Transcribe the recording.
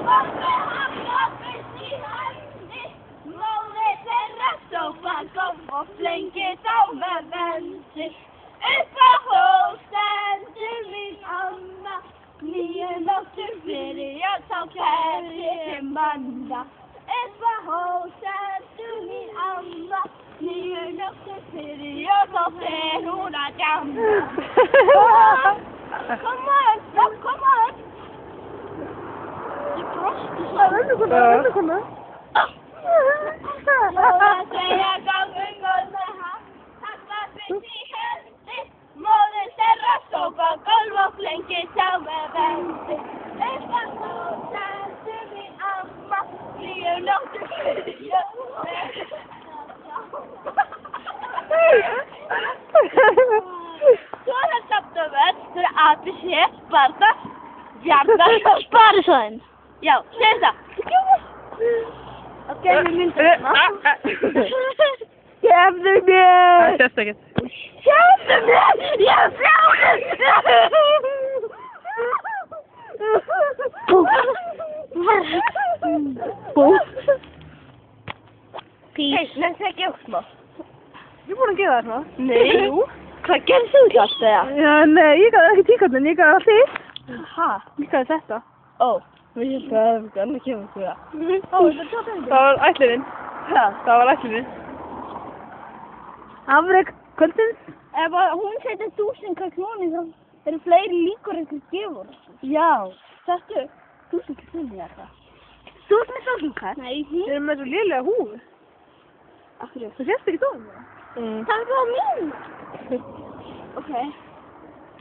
kom með hafnafis í hendi. Móðir þeirra sópar kom og flengið á með vendi. Upp á hól stendur mín amma, 9 nóttum fyrir ég þá kæri manna. Upp á hól stendur mín amma, 9 nóttum fyrir ég þá fer hún að djamma. Come on, stop, come on. Ég brosti svo. Önnu kona. Móða segja gangum góð með hann, hafnafis í hendi. Móðir þeirra sópa gólf og flengið sá með vendi. Upp á hól stendur mín amma, 9 nóttum fyrir ég Svo er það samt og verð fyrir ABC, Barða, Bjarnar og Sparisjóðinn. Já, segir það. Ok, við myndum hérna. Gefðu mér! Það sést ekkert. Gefðu mér! Ég er frjáður! Búf. Pís. Hei, nefnst ekki óksma. Ég er búin að gefa það svona. Nei. Jú. Hvað gerðist þú ekki alltaf, já? Já, nei, ég gaf ekki tíkarnin, ég gaf allt þitt. Hæ? Ég gaf þetta. Ó, við held að það var annað kemur fyrir það. Ó, Það var ætlunin. Hæ? Það var ætlunin. Afrek kvöldsins. Ef hún setur 1000 krónur þá eru fleiri líkur einhver gefur. Já. Settu 1000 krónur eða það. Þú ert með sorgumkall? Nei. Þeir eru með svo lélega húfu. Akkur. Það sést ekki tóðum það. Það var mín. Ok.